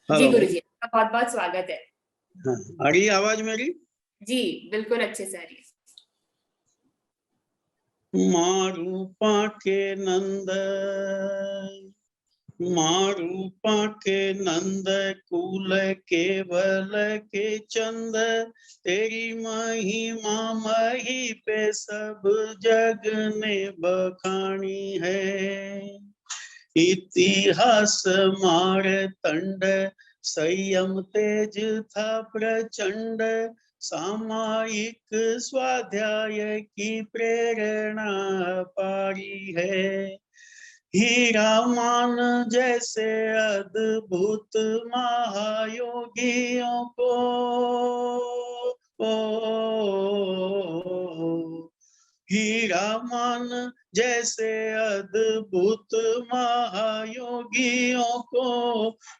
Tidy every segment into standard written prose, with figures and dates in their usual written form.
जी hello. गुरुजी, आपका बहुत बहुत स्वागत है। हाँ, आ रही है आवाज मेरी? जी बिल्कुल अच्छे से आ रही है। मारूपा के नंद, मारूपा के नंद, कुल केवल के चंद, तेरी महिमा मही पे सब जग ने बखानी है। इतिहास मार तंड, संयम तेज था प्रचंड, सामायिक स्वाध्याय की प्रेरणा पारी है। हीरा मान जैसे अद्भुत महायोगियों को, हीरा मान जैसे अद्भुत महायोगियों को,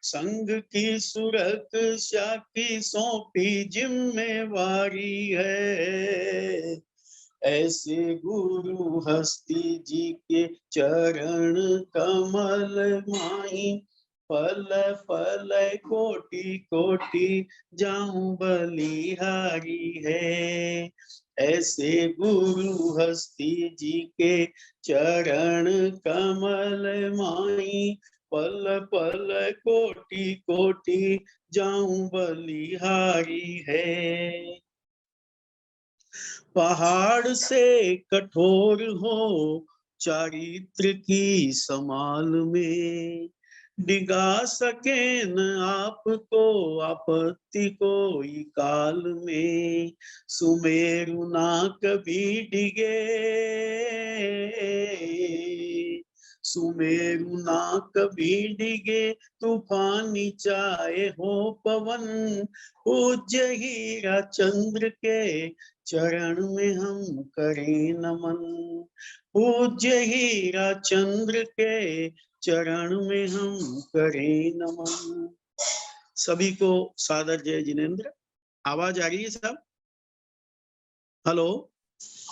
संग की सुरक्षा की सौंपी जिम्मेवारी है। ऐसे गुरु हस्ती जी के चरण कमल माही, फल फल कोटि कोटि जाऊं बलिहारी है। ऐसे गुरु हस्ती जी के चरण कमल माही, पल पल कोटि कोटि जाऊं बलिहारी है। पहाड़ से कठोर हो चारित्र की समाल में, डिगा सके न आपको आपत्ति कोई काल में। सुमेरु ना कभी डिगे, सुमेरु ना कभी डिगे, तूफानी चाहे हो पवन। पूज्य हीरा चंद्र के चरण में हम करें नमन, पूज्य हीरा चंद्र के चरण में हम करें नमन। सभी को सादर जय जिनेन्द्र। आवाज आ रही है सब? हेलो।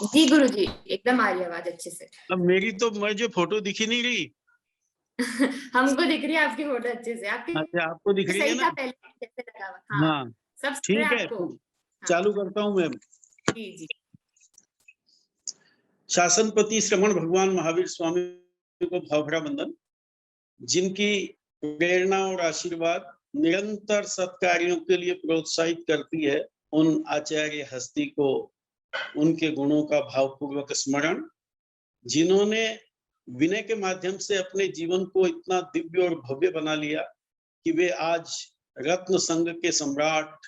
जी गुरुजी, एकदम आ रही है आवाज अच्छे से। अब मेरी तो मुझे फोटो दिखी नहीं रही। हमको दिख रही है आपकी फोटो अच्छे से। आपकी अच्छा, आपको दिख रही है सही ना? था पहले जैसे लगा हुआ। हाँ, हाँ सब सुन रहे ठीक हैं है, आपको। तो हाँ चालू करता हूँ मैं। जी जी। शासनपति श्रमण भगवान महावीर स्वामी को भावभरा वंदन। जिनकी प्रेरणा और आशीर्वाद निरंतर सत्कार्यों के लिए प्रोत्साहित करती है, उन आचार्य हस्ती को उनके गुणों का भावपूर्वक स्मरण। जिन्होंने विनय के माध्यम से अपने जीवन को इतना दिव्य और भव्य बना लिया कि वे आज रत्न संघ के सम्राट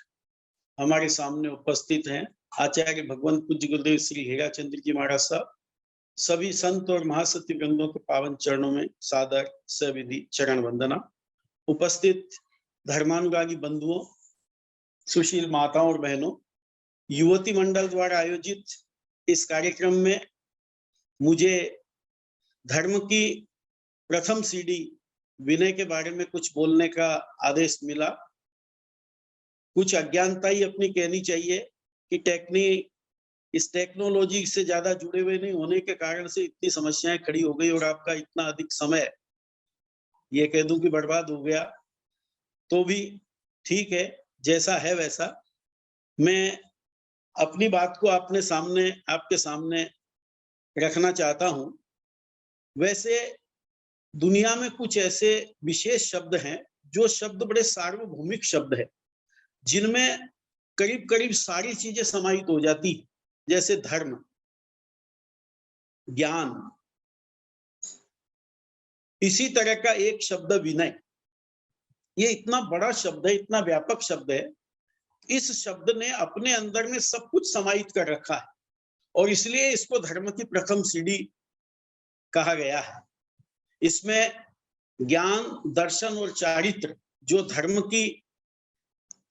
हमारे सामने उपस्थित हैं। आचार्य भगवान पूज्य गुरुदेव श्री हीराचंद्र जी महाराज साहब, सभी संत और महासत्य वृंदों के पावन चरणों में सादर सविधि चरण वंदना। उपस्थित धर्मानुरागी बंधुओं, सुशील माताओं और बहनों, युवती मंडल द्वारा आयोजित इस कार्यक्रम में मुझे धर्म की प्रथम सीढ़ी विनय के बारे में कुछ बोलने का आदेश मिला। कुछ अज्ञानता ही अपनी कहनी चाहिए कि इस टेक्नोलॉजी से ज्यादा जुड़े हुए नहीं होने के कारण से इतनी समस्याएं खड़ी हो गई और आपका इतना अधिक समय ये कह दूं कि बर्बाद हो गया, तो भी ठीक है, जैसा है वैसा। मैं अपनी बात को आपके सामने रखना चाहता हूं। वैसे दुनिया में कुछ ऐसे विशेष शब्द हैं जो शब्द बड़े सार्वभौमिक शब्द है, जिनमें करीब करीब सारी चीजें समाहित हो जाती है, जैसे धर्म, ज्ञान। इसी तरह का एक शब्द विनय। ये इतना बड़ा शब्द है, इतना व्यापक शब्द है। इस शब्द ने अपने अंदर में सब कुछ समाहित कर रखा है और इसलिए इसको धर्म की प्रथम सीढ़ी कहा गया है। इसमें ज्ञान, दर्शन और चारित्र, जो धर्म की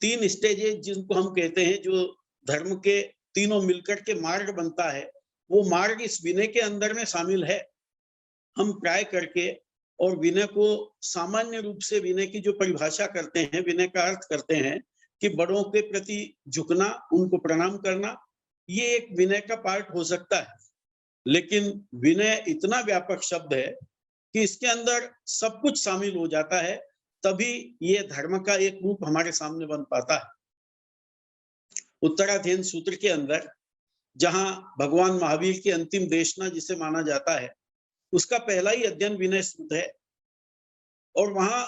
तीन स्टेजेस जिनको हम कहते हैं, जो धर्म के तीनों मिलकर के मार्ग बनता है, वो मार्ग इस विनय के अंदर में शामिल है। हम प्राय करके और विनय को सामान्य रूप से विनय की जो परिभाषा करते हैं, विनय का अर्थ करते हैं कि बड़ों के प्रति झुकना, उनको प्रणाम करना, ये एक विनय का पार्ट हो सकता है। लेकिन विनय इतना व्यापक शब्द है कि इसके अंदर सब कुछ शामिल हो जाता है। तभी ये धर्म का एक रूप हमारे सामने बन पाता है। उत्तराध्ययन सूत्र के अंदर जहां भगवान महावीर की अंतिम देशना जिसे माना जाता है, उसका पहला ही अध्ययन विनय सूत्र है। और वहां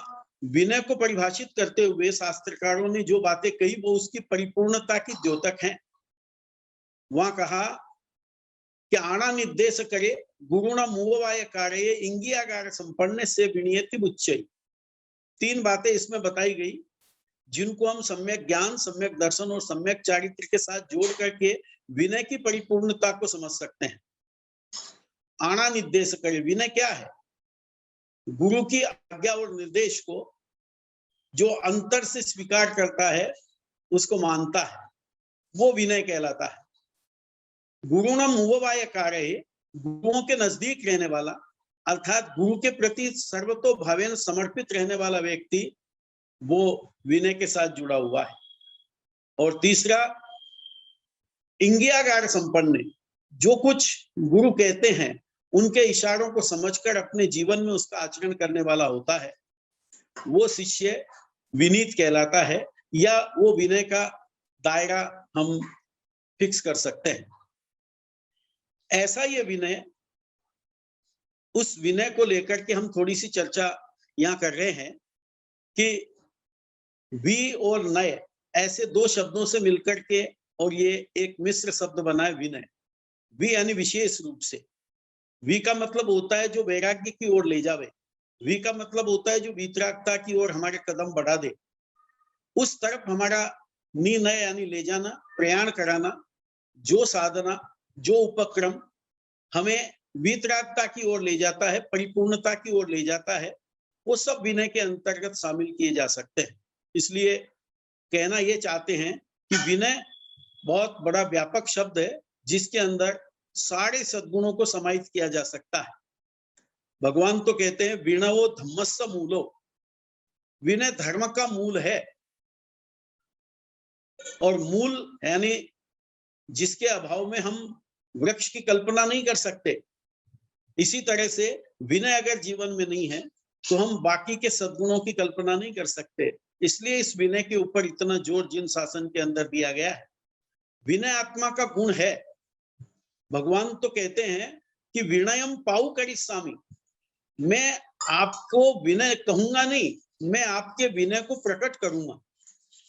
विनय को परिभाषित करते हुए शास्त्रकारों ने जो बातें कही वो उसकी परिपूर्णता की द्योतक हैं। वहां कहा कि आना निर्देश करे गुरुणा मुवाय कार्य इंगियागार संपन्न से विनियति उच्चय। 3 बातें इसमें बताई गई जिनको हम सम्यक ज्ञान, सम्यक दर्शन और सम्यक चारित्र के साथ जोड़ करके विनय की परिपूर्णता को समझ सकते हैं। आना निर्देश करे, विनय क्या है? गुरु की आज्ञा और निर्देश को जो अंतर से स्वीकार करता है, उसको मानता है, वो विनय कहलाता है। गुरुणा मुवाय कार्य, गुरुओं के नजदीक रहने वाला अर्थात गुरु के प्रति सर्वतोभावेन समर्पित रहने वाला व्यक्ति, वो विनय के साथ जुड़ा हुआ है। और तीसरा, इंगियागार संपन्न, जो कुछ गुरु कहते हैं उनके इशारों को समझकर अपने जीवन में उसका आचरण करने वाला होता है, वो शिष्य विनीत कहलाता है, या वो विनय का दायरा हम फिक्स कर सकते हैं। ऐसा ये विनय, उस विनय को लेकर के हम थोड़ी सी चर्चा यहां कर रहे हैं कि वि और नय ऐसे 2 शब्दों से मिलकर के और ये एक मिश्र शब्द बना है विनय। वि यानी विशेष रूप से, वि का मतलब होता है जो वैराग्य की ओर ले जावे, वि का मतलब होता है जो वितरागता की ओर हमारे कदम बढ़ा दे, उस तरफ हमारा निर्णय यानी ले जाना, प्रयाण कराना, जो साधना, जो उपक्रम हमें वितरागता की ओर ले जाता है, परिपूर्णता की ओर ले जाता है, वो सब विनय के अंतर्गत शामिल किए जा सकते हैं। इसलिए कहना ये चाहते हैं कि विनय बहुत बड़ा व्यापक शब्द है जिसके अंदर सारे सद्गुणों को समाहित किया जा सकता है। भगवान तो कहते हैं विनयो धम्मस्य मूलो, विनय धर्म का मूल है। और मूल यानी जिसके अभाव में हम वृक्ष की कल्पना नहीं कर सकते। इसी तरह से विनय अगर जीवन में नहीं है तो हम बाकी के सद्गुणों की कल्पना नहीं कर सकते। इसलिए इस विनय के ऊपर इतना जोर जिन शासन के अंदर दिया गया है। विनय आत्मा का गुण है। भगवान तो कहते हैं कि विनयम पाऊ करिष्यामि, मैं आपको विनय कहूंगा नहीं, मैं आपके विनय को प्रकट करूंगा।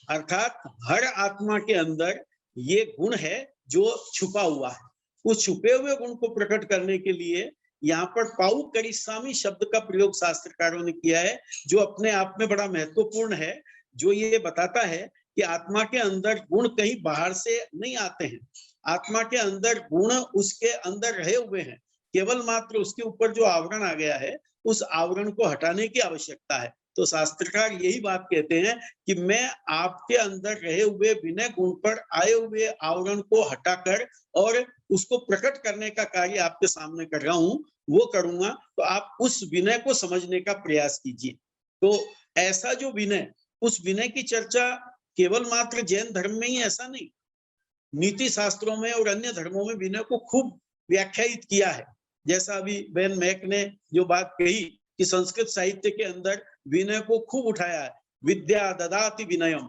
अर्थात हर आत्मा के अंदर ये गुण है जो छुपा हुआ है। उस छुपे हुए गुण को प्रकट करने के लिए यहाँ पर पाऊ करिष्यामि शब्द का प्रयोग शास्त्रकारों ने किया है, जो अपने आप में बड़ा महत्वपूर्ण है, जो ये बताता है कि आत्मा के अंदर गुण कहीं बाहर से नहीं आते हैं। आत्मा के अंदर गुण उसके अंदर रहे हुए हैं, केवल मात्र उसके ऊपर जो आवरण आ गया है उस आवरण को हटाने की आवश्यकता है। तो शास्त्रकार यही बात कहते हैं कि मैं आपके अंदर रहे हुए विनय गुण पर आए हुए आवरण को हटाकर और उसको प्रकट करने का कार्य आपके सामने कर रहा हूं, वो करूंगा। तो आप उस विनय को समझने का प्रयास कीजिए। तो ऐसा जो विनय, उस विनय की चर्चा केवल मात्र जैन धर्म में ही ऐसा नहीं, नीति शास्त्रों में और अन्य धर्मों में विनय को खूब व्याख्यायित किया है। जैसा अभी बेन मैक ने जो बात कही कि संस्कृत साहित्य के अंदर विनय को खूब उठाया है। विद्या ददाति विनयम,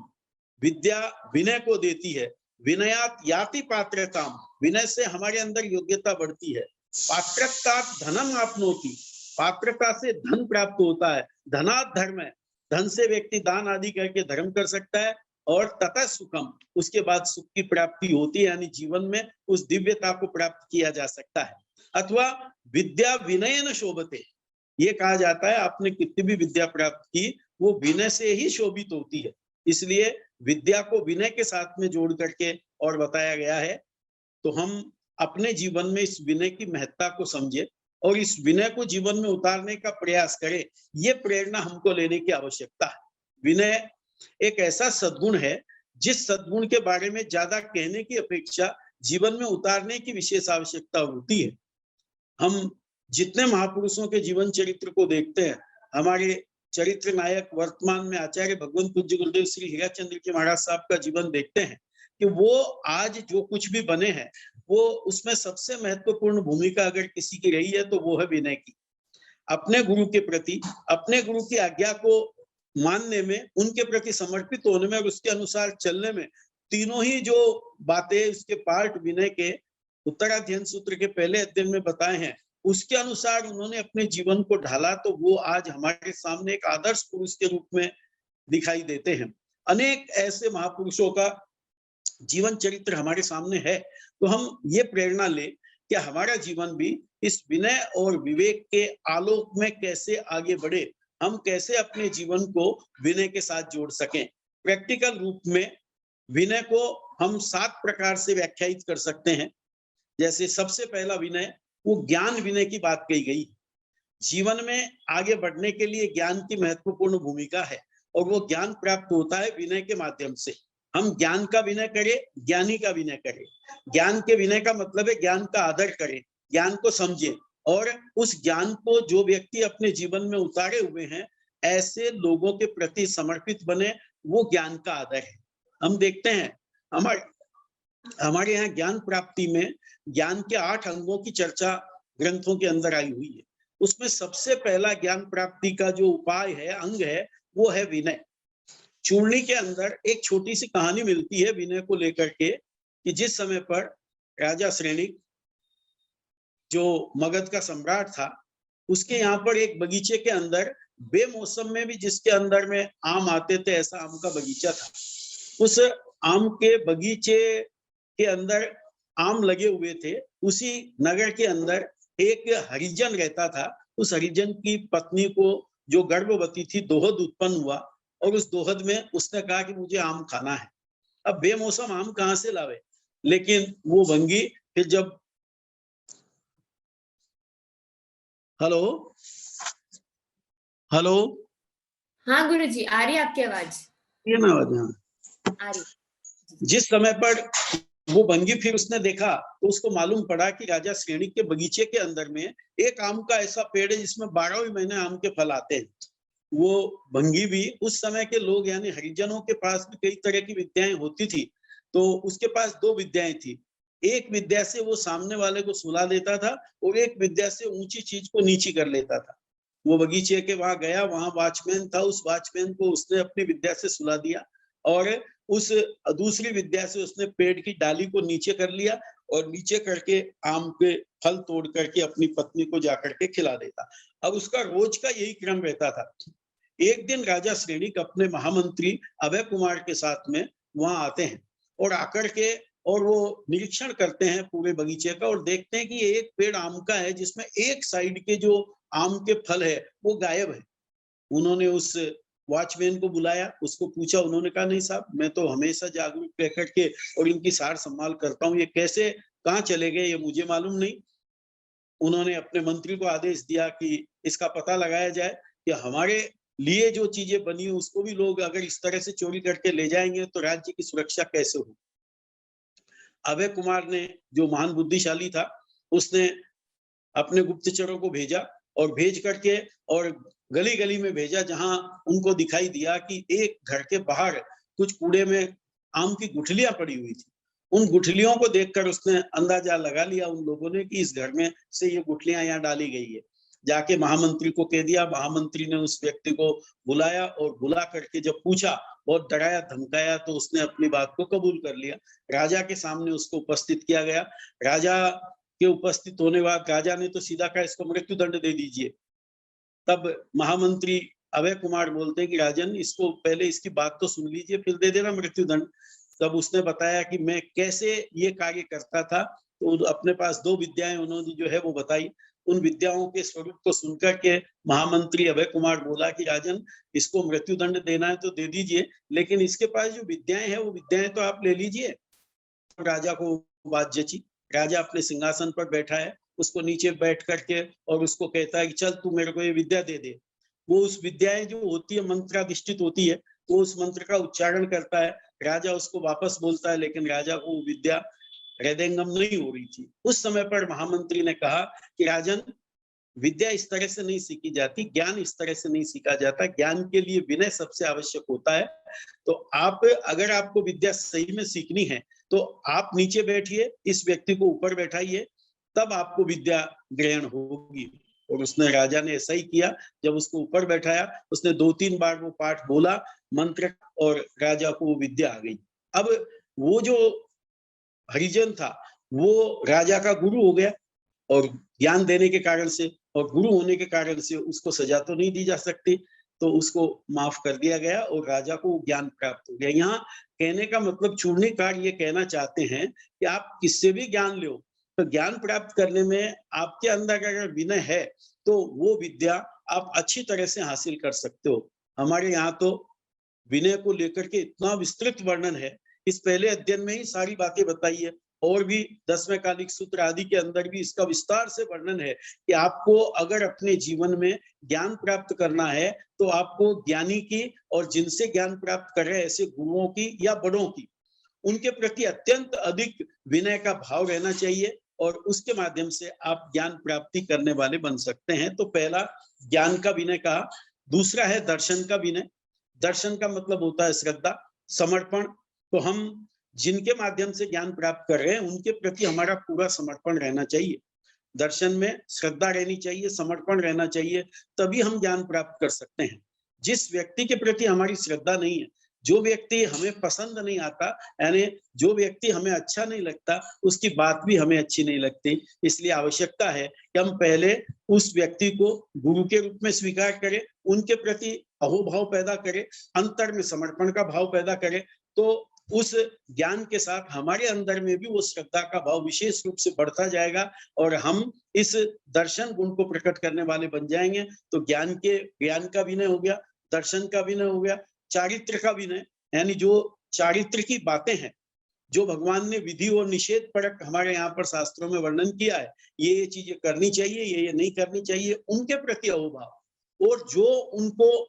विद्या विनय को देती है। विनयात याति पात्रताम, विनय से हमारे अंदर योग्यता बढ़ती है। पात्रतात् धनम आपनोति, पात्रता से धन प्राप्त होता है। धनात् धर्म है, धन से व्यक्ति दान आदि करके धर्म कर सकता है। और ततः सुखम, उसके बाद सुख की प्राप्ति होती है, यानी जीवन में उस दिव्यता को प्राप्त किया जा सकता है। अथवा विद्या विनयन शोभते, ये कहा जाता है आपने कितनी भी विद्या प्राप्त की वो विनय से ही शोभित होती है। इसलिए विद्या को विनय के साथ में जोड़ करके और बताया गया है। तो हम अपने जीवन में इस विनय की महत्ता को समझे और इस विनय को जीवन में उतारने का प्रयास करें, ये प्रेरणा हमको लेने की आवश्यकता है। विनय एक ऐसा सद्गुण है जिस सद्गुण के बारे में ज्यादा कहने की अपेक्षा जीवन में उतारने की विशेष आवश्यकता होती है। हम जितने महापुरुषों के जीवन चरित्र को देखते हैं, हमारे चरित्र नायक वर्तमान में आचार्य भगवंत पूज्य गुरुदेव श्री हीराचंद्र जी महाराज साहब का जीवन देखते हैं कि वो आज जो कुछ भी बने हैं वो उसमें सबसे महत्वपूर्ण भूमिका अगर किसी की रही है तो वो है विनय की। अपने गुरु के प्रति, अपने गुरु की आज्ञा को मानने में, उनके प्रति समर्पित होने में और उसके अनुसार चलने में, तीनों ही जो बातें उसके पार्ट विनय के उत्तराध्ययन सूत्र के पहले अध्ययन में बताए हैं, उसके अनुसार उन्होंने अपने जीवन को ढाला, तो वो आज हमारे सामने एक आदर्श पुरुष के रूप में दिखाई देते हैं। अनेक ऐसे महापुरुषों का जीवन चरित्र हमारे सामने है, तो हम ये प्रेरणा ले कि हमारा जीवन भी इस विनय और विवेक के आलोक में कैसे आगे बढ़े, हम कैसे अपने जीवन को विनय के साथ जोड़ सकें। प्रैक्टिकल रूप में विनय को हम 7 प्रकार से व्याख्यायित कर सकते हैं। जैसे सबसे पहला विनय, वो ज्ञान विनय की बात कही गई। जीवन में आगे बढ़ने के लिए ज्ञान की महत्वपूर्ण भूमिका है और वो ज्ञान प्राप्त होता है विनय के माध्यम से। हम ज्ञान का विनय करें, ज्ञानी का विनय करें। ज्ञान के विनय का मतलब है ज्ञान का आदर करें, ज्ञान को समझें और उस ज्ञान को जो व्यक्ति अपने जीवन में उतारे हुए हैं, ऐसे लोगों के प्रति समर्पित बने, वो ज्ञान का आदर है। हम देखते हैं हमारे यहाँ ज्ञान प्राप्ति में ज्ञान के 8 अंगों की चर्चा ग्रंथों के अंदर आई हुई है। उसमें सबसे पहला ज्ञान प्राप्ति का जो उपाय है, अंग है, वो है विनय। चूर्णी के अंदर एक छोटी सी कहानी मिलती है विनय को लेकर के, कि जिस समय पर राजा श्रेणिक जो मगध का सम्राट था, उसके यहाँ पर एक बगीचे के अंदर बेमौसम में भी जिसके अंदर में आम आते थे, ऐसा आम का बगीचा था। उस आम के बगीचे के अंदर आम लगे हुए थे। उसी नगर के अंदर एक हरिजन रहता था। उस हरिजन की पत्नी को जो गर्भवती थी, दोहद उत्पन्न हुआ और उस दोहद में उसने कहा कि मुझे आम खाना है। अब बेमौसम आम कहाँ से लावे, लेकिन वो भंगी फिर जब हेलो हेलो हाँ गुरुजी, आ रही आपकी आवाज? ये ना आवाज, हाँ आ रही। जिस समय पर वो भंगी फिर उसने देखा तो उसको मालूम पड़ा कि राजा श्रेणिक के बगीचे के अंदर में एक आम का ऐसा पेड़ है जिसमें 12वें महीने आम के फल आते हैं। वो भंगी भी, उस समय के लोग यानी हरिजनों के पास भी कई तरह की विद्याएं होती थी, तो उसके पास 2 विद्याएं थी। एक विद्या से वो सामने वाले को सुला देता था और एक विद्या से ऊंची चीज को नीची कर लेता था। वो बगीचे के वहां गया, वहां वॉचमैन था, उस वॉचमैन को उसने अपनी विद्या से सुला दिया और उस दूसरी विद्या से उसने पेड़ की डाली को नीचे कर लिया और नीचे करके आम के फल तोड़ करके अपनी पत्नी को जाकर के खिला देता। अब उसका रोज का यही क्रम रहता था। एक दिन राजा श्रेणिक अपने महामंत्री अभय कुमार के साथ में वहां आते हैं और आकर के और वो निरीक्षण करते हैं पूरे बगीचे का और देखते हैं कि एक पेड़ आम का है जिसमें एक साइड के जो आम के फल है वो गायब है। उन्होंने उस वॉचमैन को बुलाया, उसको पूछा। उन्होंने कहा नहीं साहब, मैं तो हमेशा जागरूक रह करके और इनकी सार संभाल करता हूँ, ये कैसे कहाँ चले गए ये मुझे मालूम नहीं। उन्होंने अपने मंत्री को आदेश दिया कि इसका पता लगाया जाए कि हमारे लिए जो चीजें बनी है उसको भी लोग अगर इस तरह से चोरी करके ले जाएंगे तो राज्य की सुरक्षा कैसे हो। अभय कुमार ने, जो महान बुद्धिशाली था, उसने अपने गुप्तचरों को भेजा और भेज करके और गली गली में भेजा, जहां उनको दिखाई दिया कि एक घर के बाहर कुछ कूड़े में आम की गुठलियां पड़ी हुई थी। उन गुठलियों को देखकर उसने अंदाजा लगा लिया उन लोगों ने कि इस घर में से ये गुठलियां यहाँ डाली गई है। जाके महामंत्री को कह दिया। महामंत्री ने उस व्यक्ति को बुलाया और बुला करके जब पूछा, बहुत डराया धमकाया, तो उसने अपनी बात को कबूल कर लिया। राजा के सामने उसको उपस्थित किया गया। राजा के उपस्थित होने बाद राजा ने तो सीधा कहा इसको मृत्यु दंड दे दीजिए। तब महामंत्री अभय कुमार बोलते हैं कि राजन, इसको पहले इसकी बात तो सुन लीजिए, फिर दे देना मृत्यु दंड। तब उसने बताया कि मैं कैसे ये कार्य करता था, तो अपने पास 2 विद्याएं उन्होंने जो है वो बताई। उन विद्याओं के स्वरूप को सुनकर के महामंत्री अभय कुमार बोला कि राजन, इसको मृत्यु दंड देना है तो दे दीजिए, लेकिन इसके पास जो विद्याएं हैं वो विद्याएं तो आप ले लीजिए। राजा को बात जची। राजा अपने सिंहासन पर बैठा है, उसको नीचे बैठ करके और उसको कहता है कि चल तू मेरे को ये विद्या दे दे। वो उस विद्याएं जो होती है मंत्राधिष्ठित होती है, वो उस मंत्र का उच्चारण करता है। राजा उसको वापस बोलता है, लेकिन राजा को वो विद्या हृदयंगम नहीं हो रही थी। उस समय पर महामंत्री ने कहा कि राजन, विद्या इस तरह से नहीं सीखी जाती, ज्ञान इस तरह से नहीं सीखा जाता, ज्ञान के लिए विनय सबसे आवश्यक होता है। तो आप अगर आपको विद्या सही में सीखनी है तो आप नीचे बैठिए, इस व्यक्ति को ऊपर बैठाइए, तब आपको विद्या ग्रहण होगी। और उसने राजा ने ऐसा ही किया। जब उसको ऊपर बैठाया, उसने 2-3 बार वो पाठ बोला मंत्र, और राजा को वो विद्या आ गई। अब वो जो हरिजन था वो राजा का गुरु हो गया, और ज्ञान देने के कारण से और गुरु होने के कारण से उसको सजा तो नहीं दी जा सकती, तो उसको माफ कर दिया गया और राजा को ज्ञान प्राप्त हो गया। यहाँ कहने का मतलब चूर्णीकार ये कहना चाहते हैं कि आप किससे भी ज्ञान लो, तो ज्ञान प्राप्त करने में आपके अंदर अगर विनय है तो वो विद्या आप अच्छी तरह से हासिल कर सकते हो। हमारे यहाँ तो विनय को लेकर के इतना विस्तृत वर्णन है, इस पहले अध्ययन में ही सारी बातें बताई है, और भी 10वें कालिक सूत्र आदि के अंदर भी इसका विस्तार से वर्णन है कि आपको अगर अपने जीवन में ज्ञान प्राप्त करना है तो आपको ज्ञानी की और जिनसे ज्ञान प्राप्त कर रहे ऐसे गुरुओं की या बड़ों की, उनके प्रति अत्यंत अधिक विनय का भाव रहना चाहिए, और उसके माध्यम से आप ज्ञान प्राप्ति करने वाले बन सकते हैं। तो पहला ज्ञान का विनय कहा। दूसरा है दर्शन का विनय। दर्शन का मतलब होता है श्रद्धा, समर्पण। तो हम जिनके माध्यम से ज्ञान प्राप्त कर रहे हैं उनके प्रति हमारा पूरा समर्पण रहना चाहिए। दर्शन में श्रद्धा रहनी चाहिए, समर्पण रहना चाहिए, तभी हम ज्ञान प्राप्त कर सकते हैं। जिस व्यक्ति के प्रति हमारी श्रद्धा नहीं है, जो व्यक्ति हमें पसंद नहीं आता, यानी जो व्यक्ति हमें अच्छा नहीं लगता, उसकी बात भी हमें अच्छी नहीं लगती। इसलिए आवश्यकता है कि हम पहले उस व्यक्ति को गुरु के रूप में स्वीकार करें, उनके प्रति अहोभाव पैदा करें, अंतर में समर्पण का भाव पैदा करें, तो उस ज्ञान के साथ हमारे अंदर में भी वो श्रद्धा का भाव विशेष रूप से बढ़ता जाएगा, और हम इस दर्शन गुण को प्रकट करने वाले बन जाएंगे। तो ज्ञान का विनय हो गया, दर्शन का विनय हो गया, चारित्र का विनय, यानी जो चारित्र की बातें हैं, जो भगवान ने विधि और निषेध परक हमारे यहाँ पर शास्त्रों में वर्णन किया है, ये चीजें करनी चाहिए, ये नहीं करनी चाहिए, उनके प्रति अहोभाव, और जो उनको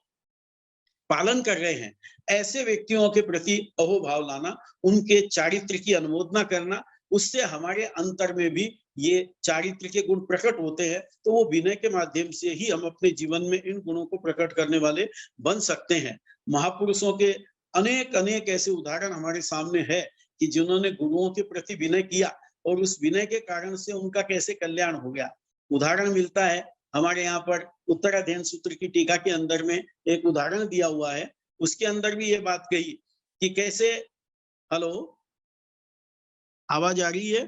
पालन कर रहे हैं ऐसे व्यक्तियों के प्रति अहोभाव लाना, उनके चारित्र की अनुमोदना करना, उससे हमारे अंतर में भी ये चारित्र के गुण प्रकट होते हैं। तो वो विनय के माध्यम से ही हम अपने जीवन में इन गुणों को प्रकट करने वाले बन सकते हैं। महापुरुषों के अनेक अनेक ऐसे उदाहरण हमारे सामने है कि जिन्होंने गुरुओं के प्रति विनय किया और उस विनय के कारण से उनका कैसे कल्याण हो गया। उदाहरण मिलता है हमारे यहाँ पर उत्तराध्ययन सूत्र की टीका के अंदर में एक उदाहरण दिया हुआ है, उसके अंदर भी ये बात कही कि कैसे, हेलो, आवाज आ रही है?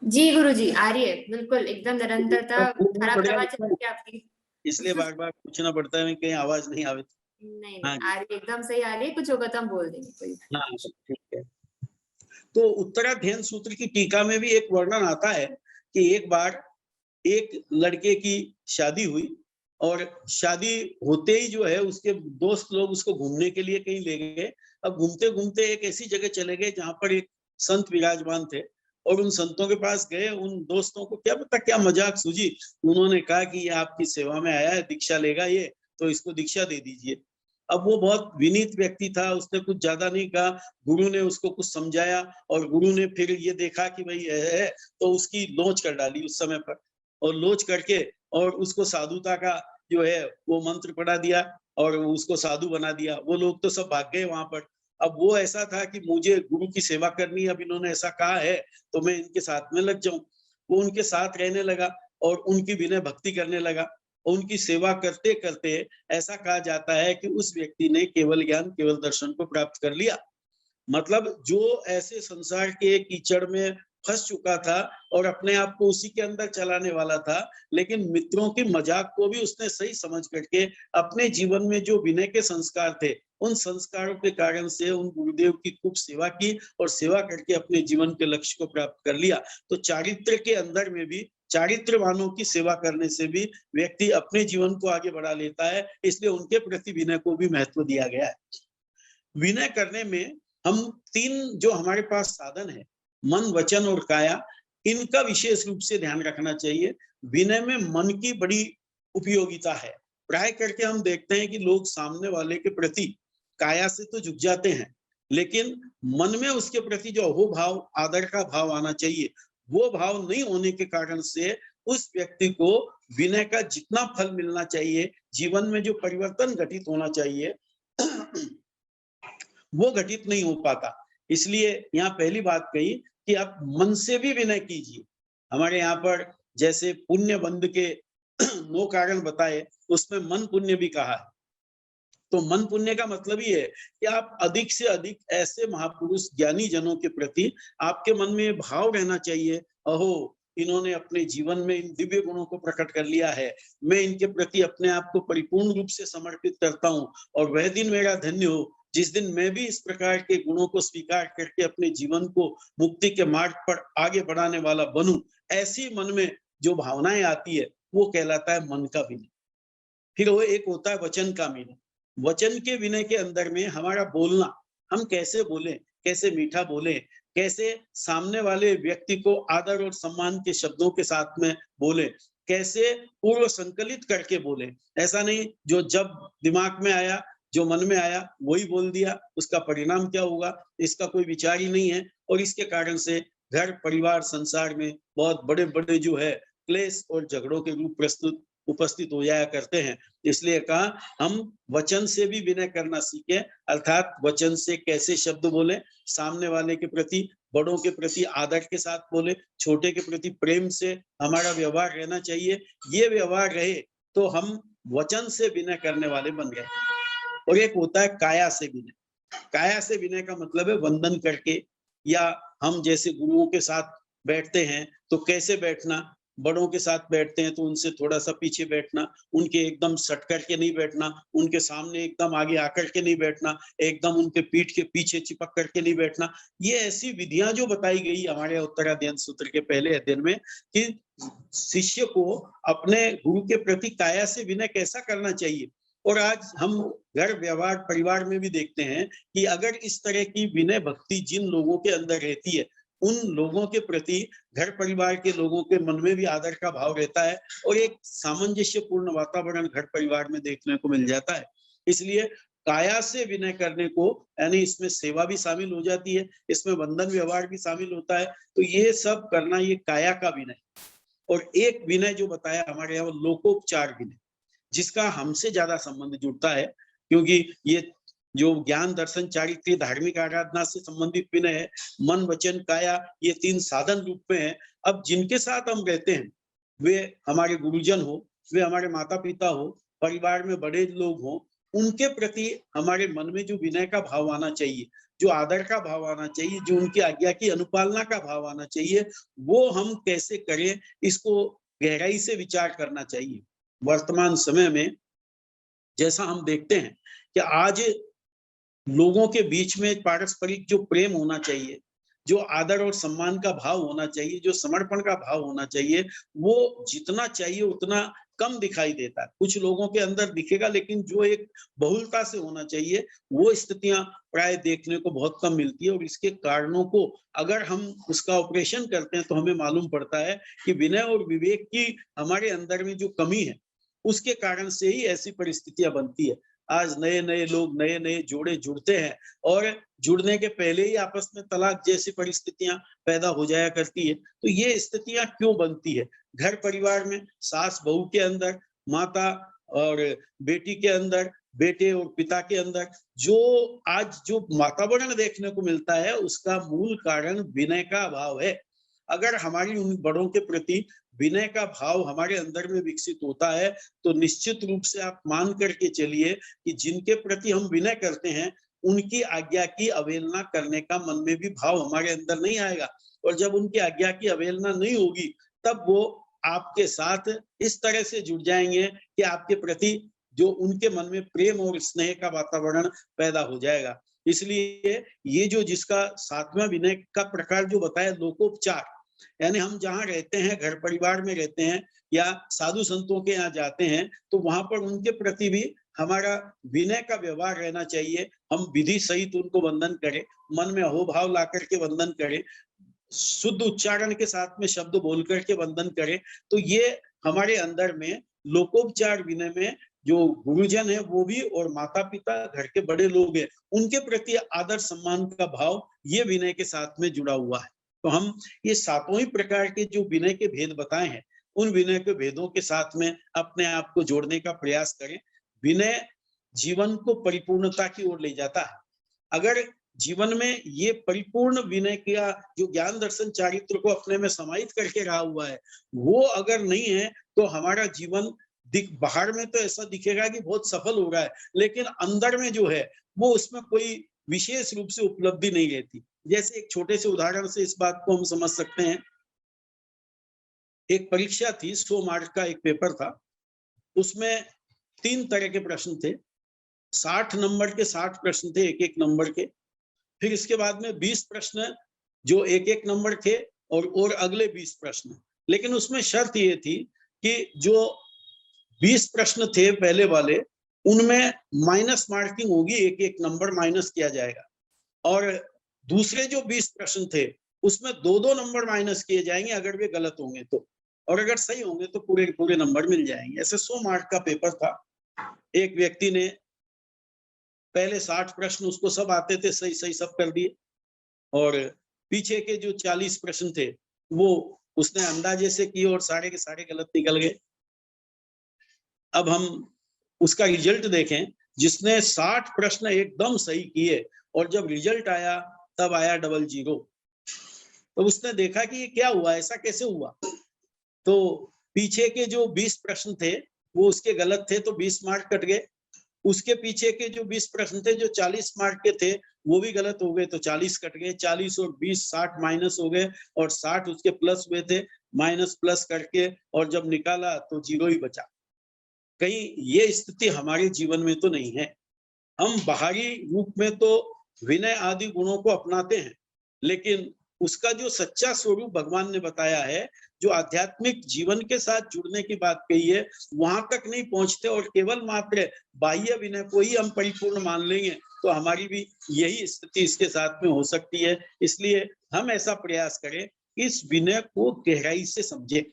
जी गुरुजी, आ रही है, बिल्कुल एकदम निरंतरता धारा प्रवाह चल रही है आपकी। इसलिए बार बार पूछना पड़ता है कहीं आवाज नहीं आवे। नहीं नहीं, आ रही है, एकदम सही आ रही है, कुछ होगा तो हम बोल देंगे, कोई। हाँ ठीक है। तो उत्तराध्ययन सूत्र की टीका में भी एक वर्णन आता है कि एक बार एक लड़के की शादी हुई, और शादी होते ही जो है उसके दोस्त लोग उसको घूमने के लिए कहीं ले गए। अब घूमते घूमते एक ऐसी जगह चले गए जहां पर एक संत विराजमान थे, और उन संतों के पास गए। उन दोस्तों को क्या पता क्या मजाक सूझी, उन्होंने कहा कि ये आपकी सेवा में आया है, दीक्षा लेगा ये, तो इसको दीक्षा दे दीजिए। अब वो बहुत विनीत व्यक्ति था, उसने कुछ ज्यादा नहीं कहा। गुरु ने उसको कुछ समझाया, और गुरु ने फिर ये देखा कि भाई है तो उसकी लोच कर डाली उस समय पर, और लोच करके और उसको साधुता का जो है वो मंत्र पढ़ा दिया और उसको साधु बना दिया। वो लोग तो सब भाग गए वहां पर। अब वो ऐसा था कि मुझे गुरु की सेवा करनी है, अब इन्होंने ऐसा कहा है तो मैं इनके साथ में लग जाऊं। वो उनके साथ रहने लगा और उनकी विनय भक्ति करने लगा। उनकी सेवा करते करते ऐसा कहा जाता है कि उस व्यक्ति ने केवल ज्ञान, केवल दर्शन को प्राप्त कर लिया। मतलब जो ऐसे संसार के कीचड़ में फंस चुका था और अपने आप को उसी के अंदर चलाने वाला था, लेकिन मित्रों की मजाक को भी उसने सही समझ करके अपने जीवन में जो विनय के संस्कार थे, उन संस्कारों के कारण से उन गुरुदेव की खूब सेवा की और सेवा करके अपने जीवन के लक्ष्य को प्राप्त कर लिया। तो चारित्र के अंदर में भी, चारित्रवानों की सेवा करने से भी व्यक्ति अपने जीवन को आगे बढ़ा लेता है। इसलिए उनके प्रति विनय को भी महत्व दिया गया है। विनय करने में हम 3 जो हमारे पास साधन है, मन, वचन और काया, इनका विशेष रूप से ध्यान रखना चाहिए। विनय में मन की बड़ी उपयोगिता है। प्राय करके हम देखते हैं कि लोग सामने वाले के प्रति काया से तो झुक जाते हैं, लेकिन मन में उसके प्रति जो अहोभाव, आदर का भाव आना चाहिए, वो भाव नहीं होने के कारण से उस व्यक्ति को विनय का जितना फल मिलना चाहिए, जीवन में जो परिवर्तन घटित होना चाहिए वो घटित नहीं हो पाता। इसलिए यहाँ पहली बात कही कि आप मन से भी विनय कीजिए। हमारे यहाँ पर जैसे पुण्य बंध के 9 कारण बताए, उसमें मन पुण्य भी कहा है। तो मन पुण्य का मतलब ही है कि आप अधिक से अधिक ऐसे महापुरुष ज्ञानी जनों के प्रति आपके मन में भाव रहना चाहिए, अहो इन्होंने अपने जीवन में इन दिव्य गुणों को प्रकट कर लिया है, मैं इनके प्रति अपने आप को परिपूर्ण रूप से समर्पित करता हूँ, और वह दिन मेरा धन्य हो जिस दिन मैं भी इस प्रकार के गुणों को स्वीकार करके अपने जीवन को मुक्ति के मार्ग पर आगे बढ़ाने वाला बनूं। ऐसी मन में जो भावनाएं आती है वो कहलाता है मन का विनय। फिर वो एक होता है वचन का विनय। वचन के विनय के अंदर में हमारा बोलना, हम कैसे बोलें, कैसे मीठा बोलें, कैसे सामने वाले व्यक्ति को आदर और सम्मान के शब्दों के साथ में बोलें, कैसे पूर्व संकलित करके बोलें। ऐसा नहीं जो जब दिमाग में आया, जो मन में आया वही बोल दिया, उसका परिणाम क्या होगा इसका कोई विचार ही नहीं है, और इसके कारण से घर परिवार संसार में बहुत बड़े बड़े जो है क्लेश और झगड़ों के रूप उपस्थित हो जाया करते हैं। इसलिए कहा हम वचन से भी विनय करना सीखें, अर्थात वचन से कैसे शब्द बोले, सामने वाले के प्रति, बड़ों के प्रति आदर के साथ बोले, छोटे के प्रति प्रेम से हमारा व्यवहार रहना चाहिए। ये व्यवहार रहे तो हम वचन से विनय करने वाले बन गए। और एक होता है काया से विनय। काया से विनय का मतलब है वंदन करके, या हम जैसे गुरुओं के साथ बैठते हैं तो कैसे बैठना, बड़ों के साथ बैठते हैं तो उनसे थोड़ा सा पीछे बैठना, उनके एकदम सट करके नहीं बैठना, उनके सामने एकदम आगे आकर के नहीं बैठना, एकदम उनके पीठ के पीछे चिपक करके नहीं बैठना। ये ऐसी विधियां जो बताई गई हमारे उत्तराध्ययन सूत्र के पहले अध्ययन में कि शिष्य को अपने गुरु के प्रति काया से विनय कैसा करना चाहिए। और आज हम घर व्यवहार परिवार में भी देखते हैं कि अगर इस तरह की विनय भक्ति जिन लोगों के अंदर रहती है, उन लोगों के प्रति घर परिवार के लोगों के मन में भी आदर का भाव रहता है, और एक सामंजस्यपूर्ण वातावरण घर परिवार में देखने को मिल जाता है। इसलिए काया से विनय करने को, यानी इसमें सेवा भी शामिल हो जाती है, इसमें वंदन व्यवहार भी शामिल होता है, तो ये सब करना ये काया का विनय। और एक विनय जो बताया हमारे यहाँ लोकोपचार विनय, जिसका हमसे ज्यादा संबंध जुड़ता है, क्योंकि ये जो ज्ञान दर्शन चारित्र्य धार्मिक आराधना से संबंधित विनय है, मन वचन काया ये 3 साधन रूप में है। अब जिनके साथ हम रहते हैं वे हमारे गुरुजन हो, वे हमारे माता पिता हो, परिवार में बड़े लोग हो, उनके प्रति हमारे मन में जो विनय का भाव आना चाहिए, जो आदर का भाव आना चाहिए, जो उनकी आज्ञा की अनुपालना का भाव आना चाहिए, वो हम कैसे करें इसको गहराई से विचार करना चाहिए। वर्तमान समय में जैसा हम देखते हैं कि आज लोगों के बीच में पारस्परिक जो प्रेम होना चाहिए, जो आदर और सम्मान का भाव होना चाहिए, जो समर्पण का भाव होना चाहिए, वो जितना चाहिए उतना कम दिखाई देता है। कुछ लोगों के अंदर दिखेगा, लेकिन जो एक बहुलता से होना चाहिए वो स्थितियां प्राय देखने को बहुत कम मिलती है। और इसके कारणों को अगर हम उसका ऑपरेशन करते हैं तो हमें मालूम पड़ता है कि विनय और विवेक की हमारे अंदर में जो कमी है उसके कारण से ही ऐसी परिस्थितियां बनती है। आज नए नए लोग, नए नए जोड़े जुड़ते हैं, और जुड़ने के पहले ही आपस में तलाक जैसी परिस्थितियां पैदा हो जाया करती है। तो ये स्थितियां क्यों बनती है? घर परिवार में सास बहू के अंदर, माता और बेटी के अंदर, बेटे और पिता के अंदर जो आज जो वातावरण देखने को मिलता है उसका मूल कारण विनय का अभाव है। अगर हमारी उन बड़ों के प्रति विनय का भाव हमारे अंदर में विकसित होता है तो निश्चित रूप से आप मान करके चलिए कि जिनके प्रति हम विनय करते हैं उनकी आज्ञा की अवहेलना करने का मन में भी भाव हमारे अंदर नहीं आएगा। और जब उनकी आज्ञा की अवहेलना नहीं होगी तब वो आपके साथ इस तरह से जुड़ जाएंगे कि आपके प्रति जो उनके मन में प्रेम और स्नेह का वातावरण पैदा हो जाएगा। इसलिए ये जो जिसका 7वां विनय का प्रकार जो बताया लोकोपचार, यानी हम जहाँ रहते हैं, घर परिवार में रहते हैं या साधु संतों के यहाँ जाते हैं तो वहां पर उनके प्रति भी हमारा विनय का व्यवहार रहना चाहिए। हम विधि सहित उनको वंदन करें, मन में अहोभाव ला करके वंदन करें, शुद्ध उच्चारण के साथ में शब्द बोल करके वंदन करें। तो ये हमारे अंदर में लोकोपचार विनय में जो गुरुजन है वो भी, और माता पिता घर के बड़े लोग हैं उनके प्रति आदर सम्मान का भाव ये विनय के साथ में जुड़ा हुआ है। तो हम ये 7 ही प्रकार के जो विनय के भेद बताए हैं उन विनय के भेदों के साथ में अपने आप को जोड़ने का प्रयास करें। विनय जीवन को परिपूर्णता की ओर ले जाता है। अगर जीवन में ये परिपूर्ण विनय का जो ज्ञान दर्शन चारित्र को अपने में समाहित करके रहा हुआ है, वो अगर नहीं है तो हमारा जीवन बाहर में तो ऐसा दिखेगा कि बहुत सफल हो रहा है, लेकिन अंदर में जो है वो उसमें कोई विशेष रूप से उपलब्धि नहीं रहती। जैसे एक छोटे से उदाहरण से इस बात को हम समझ सकते हैं। एक परीक्षा थी, 100 मार्क का एक पेपर था, उसमें 3 तरह के प्रश्न थे। 60 नंबर के 60 प्रश्न थे, एक एक नंबर के। फिर इसके बाद में 20 प्रश्न जो एक एक नंबर के और अगले 20 प्रश्न। लेकिन उसमें शर्त ये थी कि जो 20 प्रश्न थे पहले वाले, उनमें माइनस मार्किंग होगी, एक एक नंबर माइनस किया जाएगा, और दूसरे जो 20 प्रश्न थे उसमें 2-2 नंबर माइनस किए जाएंगे अगर वे गलत होंगे तो, और अगर सही होंगे तो पूरे पूरे नंबर मिल जाएंगे। ऐसे 100 मार्क का पेपर था। एक व्यक्ति ने पहले 60 प्रश्न उसको सब आते थे, सही सही सब कर दिए, और पीछे के जो 40 प्रश्न थे वो उसने अंदाजे से किए और सारे के सारे गलत निकल गए। अब हम उसका रिजल्ट देखें, जिसने 60 प्रश्न एकदम सही किए और जब रिजल्ट आया तब आया 00। तो उसने देखा कि ये क्या हुआ, ऐसा कैसे हुआ। तो पीछे के जो 20 प्रश्न थे वो उसके गलत थे, तो 20 मार्क कट गए। उसके पीछे के जो 20 प्रश्न थे जो 40 मार्क के थे वो भी गलत हो गए, तो 40 कट गए। 40 और 20 60 माइनस हो गए, और 60 उसके प्लस हुए थे, माइनस प्लस करके और जब निकाला तो 0 ही बचा। कहीं ये स्थिति हमारे जीवन में तो नहीं है। हम बाहरी रूप में तो विनय आदि गुणों को अपनाते हैं, लेकिन उसका जो सच्चा स्वरूप भगवान ने बताया है, जो आध्यात्मिक जीवन के साथ जुड़ने की बात कही है, वहां तक नहीं पहुंचते और केवल मात्र बाह्य विनय को ही हम परिपूर्ण मान लेंगे तो हमारी भी यही स्थिति इसके साथ में हो सकती है। इसलिए हम ऐसा प्रयास करें, इस विनय को गहराई से समझे,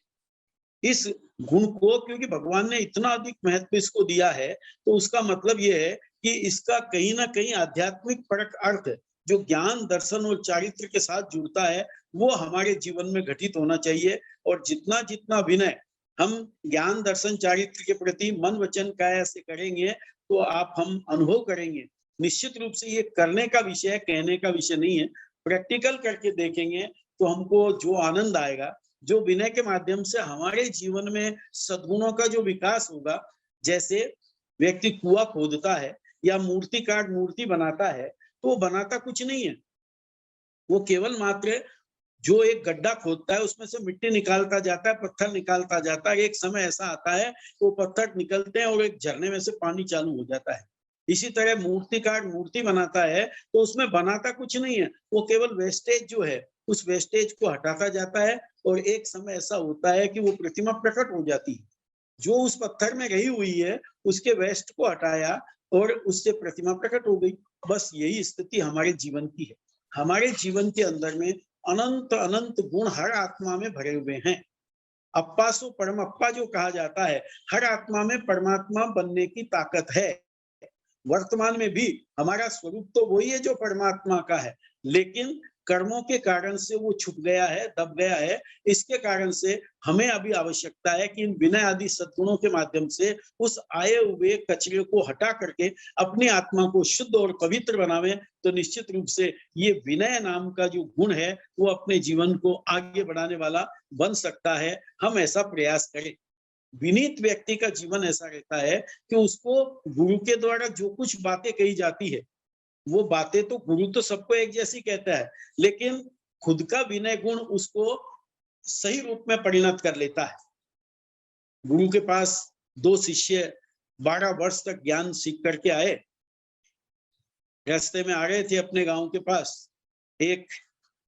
इस गुण को, क्योंकि भगवान ने इतना अधिक महत्व इसको दिया है, तो उसका मतलब यह है कि इसका कहीं ना कहीं आध्यात्मिक परक अर्थ जो ज्ञान दर्शन और चारित्र के साथ जुड़ता है वो हमारे जीवन में घटित होना चाहिए। और जितना जितना विनय हम ज्ञान दर्शन चारित्र के प्रति मन वचन काया से करेंगे तो आप हम अनुभव करेंगे। निश्चित रूप से ये करने का विषय है, कहने का विषय नहीं है। प्रैक्टिकल करके देखेंगे तो हमको जो आनंद आएगा, जो विनय के माध्यम से हमारे जीवन में सद्गुणों का जो विकास होगा, जैसे व्यक्ति कुआं खोदता है या मूर्तिकार मूर्ति बनाता है, तो वो बनाता कुछ नहीं है, वो केवल मात्र जो एक गड्ढा खोदता है उसमें से मिट्टी निकालता जाता है, पत्थर निकालता जाता है। एक समय ऐसा आता है वो पत्थर निकलते हैं और एक झरने में से पानी चालू हो जाता है। इसी तरह मूर्तिकार मूर्ति बनाता है तो उसमें बनाता कुछ नहीं है, वो केवल वेस्टेज जो है उस वेस्टेज को हटाता जाता है, और एक समय ऐसा होता है कि वो प्रतिमा प्रकट हो जाती है। जो उस पत्थर में रही हुई है उसके वेस्ट को हटाया और उससे प्रतिमा प्रकट हो गई। बस यही स्थिति हमारे जीवन की है। हमारे जीवन के अंदर में अनंत अनंत गुण हर आत्मा में भरे हुए हैं। अप्पा सो परमप्पा जो कहा जाता है, हर आत्मा में परमात्मा बनने की ताकत है। वर्तमान में भी हमारा स्वरूप तो वही है जो परमात्मा का है, लेकिन कर्मों के कारण से वो छुप गया है, दब गया है। इसके कारण से हमें अभी आवश्यकता है कि इन विनय आदि सद्गुणों के माध्यम से उस आए हुए कचरे को हटा करके अपनी आत्मा को शुद्ध और पवित्र बनावे। तो निश्चित रूप से ये विनय नाम का जो गुण है वो अपने जीवन को आगे बढ़ाने वाला बन सकता है। हम ऐसा प्रयास करें। विनीत व्यक्ति का जीवन ऐसा रहता है कि उसको गुरु के द्वारा जो कुछ बातें कही जाती है, वो बातें तो गुरु तो सबको एक जैसी कहता है, लेकिन खुद का विनय गुण उसको सही रूप में परिणत कर लेता है। गुरु के पास 2 शिष्य 12 वर्ष तक ज्ञान सीख करके आए। रास्ते में आ रहे थे अपने गांव के पास, एक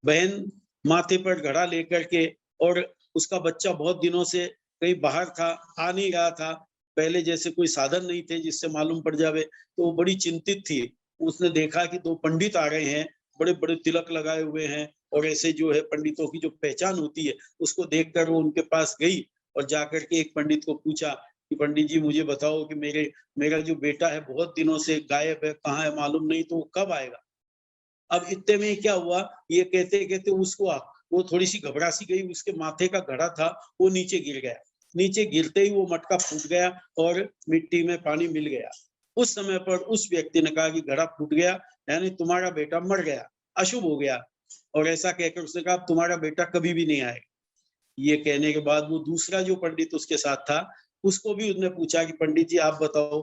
बहन माथे पर घड़ा लेकर के, और उसका बच्चा बहुत दिनों से कहीं बाहर था, आ नहीं रहा था। पहले जैसे कोई साधन नहीं थे जिससे मालूम पड़ जावे, तो वो बड़ी चिंतित थी। उसने देखा कि 2 पंडित आ रहे हैं, बड़े बड़े तिलक लगाए हुए हैं, और ऐसे जो है पंडितों की जो पहचान होती है उसको देखकर वो उनके पास गई और जाकर के एक पंडित को पूछा कि पंडित जी मुझे बताओ कि मेरा जो बेटा है बहुत दिनों से गायब है, कहाँ है मालूम नहीं, तो वो कब आएगा। अब इतने में क्या हुआ, ये कहते कहते उसको वो थोड़ी सी घबरा सी गई, उसके माथे का घड़ा था वो नीचे गिर गया। नीचे गिरते ही वो मटका फूट गया और मिट्टी में पानी मिल गया। उस समय पर उस व्यक्ति ने कहा कि घड़ा फूट गया, यानी तुम्हारा बेटा मर गया, अशुभ हो गया, और ऐसा कहकर उसने कहा तुम्हारा बेटा कभी भी नहीं आएगा। ये कहने के बाद वो दूसरा जो पंडित उसके साथ था, उसको भी उसने पूछा कि पंडित जी आप बताओ,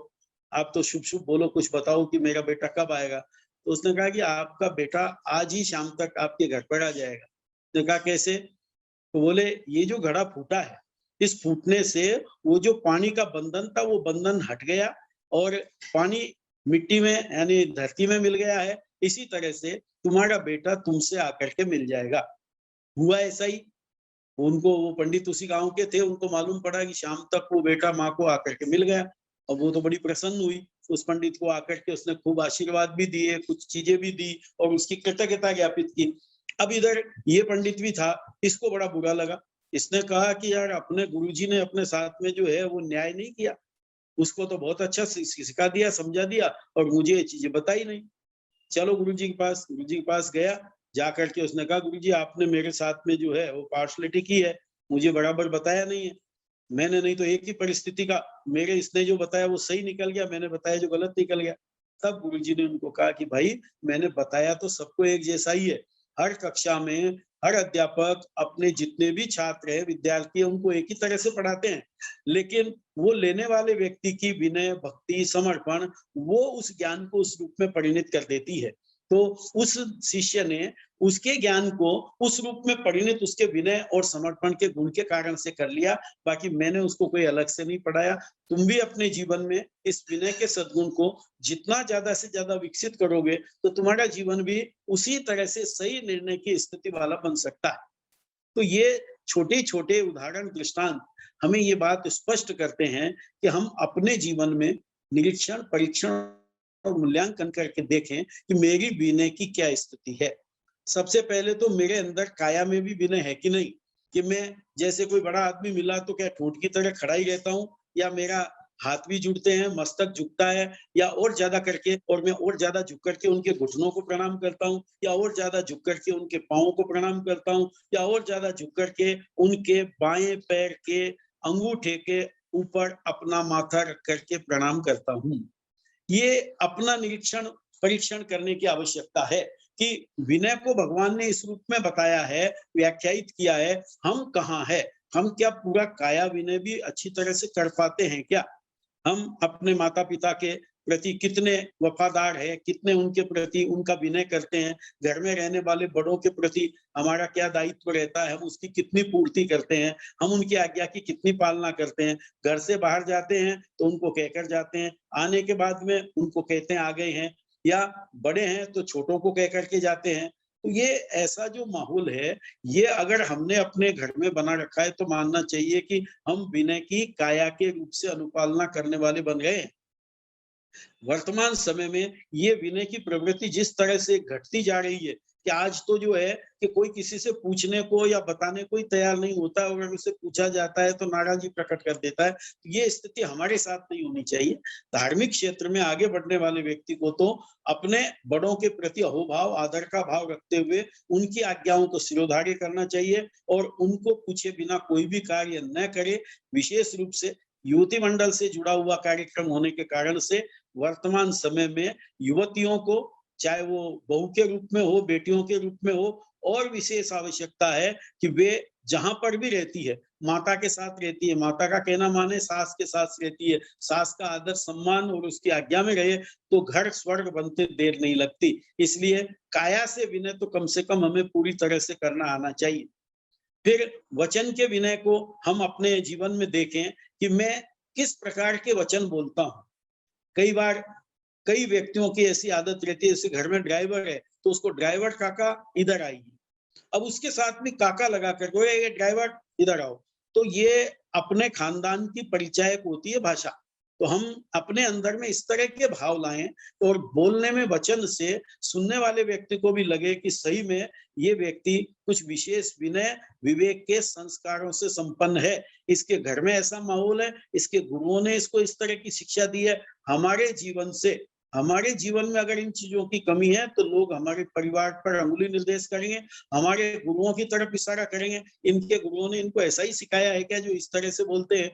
आप तो शुभ शुभ बोलो, कुछ बताओ कि मेरा बेटा कब आएगा। तो उसने कहा कि आपका बेटा आज ही शाम तक आपके घर पर आ जाएगा। उसने कहा कैसे? तो बोले ये जो घड़ा फूटा है, इस फूटने से वो जो पानी का बंधन था वो बंधन हट गया और पानी मिट्टी में यानी धरती में मिल गया है। इसी तरह से तुम्हारा बेटा तुमसे आकर के मिल जाएगा। हुआ ऐसा ही। उनको, वो पंडित उसी गांव के थे, उनको मालूम पड़ा कि शाम तक वो बेटा माँ को आकर के मिल गया। और वो तो बड़ी प्रसन्न हुई। उस पंडित को आकर के उसने खूब आशीर्वाद भी दिए, कुछ चीजें भी दी और उसकी कृतज्ञता ज्ञापित की। अब इधर ये पंडित भी था, इसको बड़ा बुरा लगा। इसने कहा कि यार अपने गुरुजी ने अपने साथ में जो है वो न्याय नहीं किया, उसको तो बहुत अच्छा सिखा दिया, समझा दिया, और मुझे ये चीजें बताई नहीं। चलो गुरुजी के पास। गुरुजी के पास गया, जाकर के उसने कहा गुरुजी आपने मेरे साथ में जो है वो पार्शलिटी की है, मुझे बराबर बताया नहीं है। मैंने नहीं तो एक ही परिस्थिति का, मेरे इसने जो बताया वो सही निकल गया, मैंने बताया जो गलत निकल गया। तब गुरुजी ने उनको कहा कि भाई मैंने बताया तो सबको एक जैसा ही है। हर कक्षा में हर अध्यापक अपने जितने भी छात्र हैं, विद्यार्थी हैं, उनको एक ही तरह से पढ़ाते हैं, लेकिन वो लेने वाले व्यक्ति की विनय, भक्ति, समर्पण वो उस ज्ञान को उस रूप में परिणित कर देती है। तो उस शिष्य ने उसके ज्ञान को उस रूप में परिणित उसके विनय और समर्पण के गुण के कारण से कर लिया। बाकी मैंने उसको कोई अलग से नहीं पढ़ाया। तुम भी अपने जीवन में इस विनय के सद्गुण को जितना ज्यादा से ज्यादा विकसित करोगे तो तुम्हारा जीवन भी उसी तरह से सही निर्णय की स्थिति वाला बन सकता है। तो ये छोटे छोटे उदाहरण, दृष्टांत हमें ये बात स्पष्ट करते हैं कि हम अपने जीवन में निरीक्षण, परीक्षण और मूल्यांकन करके देखें कि मेरी विनय की क्या स्थिति है। सबसे पहले तो मेरे अंदर काया में भी विनय है कि नहीं, कि मैं जैसे कोई बड़ा आदमी मिला तो क्या ठूंठ की तरह खड़ा ही रहता हूँ, या मेरा हाथ भी जुड़ते हैं, मस्तक झुकता है, या और ज्यादा करके, और मैं और ज्यादा झुक करके उनके घुटनों को प्रणाम करता हूँ, या और ज्यादा झुक करके उनके पाँव को प्रणाम करता हूँ, या और ज्यादा झुक करके उनके बाएं पैर के अंगूठे के ऊपर अपना माथा रख करके प्रणाम करता हूँ। ये अपना निरीक्षण, परीक्षण करने की आवश्यकता है कि विनय को भगवान ने इस रूप में बताया है, व्याख्यायित किया है, हम कहाँ है, हम क्या पूरा काया विनय भी अच्छी तरह से कर पाते हैं क्या? हम अपने माता पिता के प्रति कितने वफादार है, कितने उनके प्रति उनका विनय करते हैं, घर में रहने वाले बड़ों के प्रति हमारा क्या दायित्व रहता है, हम उसकी कितनी पूर्ति करते हैं, हम उनकी आज्ञा की कितनी पालना करते हैं। घर से बाहर जाते हैं तो उनको कहकर जाते हैं, आने के बाद में उनको कहते हैं आ गए हैं, या बड़े हैं तो छोटों को कह करके जाते हैं। तो ये ऐसा जो माहौल है, ये अगर हमने अपने घर में बना रखा है तो मानना चाहिए कि हम विनय की काया के रूप से अनुपालना करने वाले बन गए हैं। वर्तमान समय में ये विनय की प्रवृत्ति जिस तरह से घटती जा रही है कि आज तो जो है कि कोई किसी से पूछने को या बताने को ही तैयार नहीं होता है, और अगर उसे पूछा जाता है तो नाराजगी प्रकट कर देता है। तो ये स्थिति हमारे साथ नहीं होनी चाहिए। धार्मिक क्षेत्र में आगे बढ़ने वाले व्यक्ति को तो अपने बड़ों के प्रति अहोभाव, आदर का भाव रखते हुए उनकी आज्ञाओं को शिरोधार्य करना चाहिए और उनको पूछे बिना कोई भी कार्य न करे। विशेष रूप से युवती मंडल से जुड़ा हुआ कार्यक्रम होने के कारण से वर्तमान समय में युवतियों को, चाहे वो बहू के रूप में हो, बेटियों के रूप में हो, और विशेष आवश्यकता है कि वे जहां पर भी रहती है, माता के साथ रहती है, माता का कहना माने, सास के साथ रहती है, सास का आदर सम्मान और उसकी आज्ञा में रहे तो घर स्वर्ग बनते देर नहीं लगती। इसलिए काया से विनय तो कम से कम हमें पूरी तरह से करना आना चाहिए। फिर वचन के विनय को हम अपने जीवन में देखें कि मैं किस प्रकार के वचन बोलता हूँ। कई बार कई व्यक्तियों की ऐसी आदत रहती है, जैसे घर में ड्राइवर है तो उसको ड्राइवर काका इधर आइए, अब उसके साथ में काका लगा कर ये ड्राइवर इधर आओ, तो ये अपने खानदान की परिचायक होती है भाषा। तो हम अपने अंदर में इस तरह के भाव लाएं और बोलने में वचन से सुनने वाले व्यक्ति को भी लगे कि सही में ये व्यक्ति कुछ विशेष विनय, विवेक के संस्कारों से संपन्न है, इसके घर में ऐसा माहौल है, इसके गुरुओं ने इसको इस तरह की शिक्षा दी है। हमारे जीवन से, हमारे जीवन में अगर इन चीजों की कमी है तो लोग हमारे परिवार पर अंगुली निर्देश करेंगे, हमारे गुरुओं की तरफ इशारा करेंगे, इनके गुरुओं ने इनको ऐसा ही सिखाया है क्या जो इस तरह से बोलते हैं।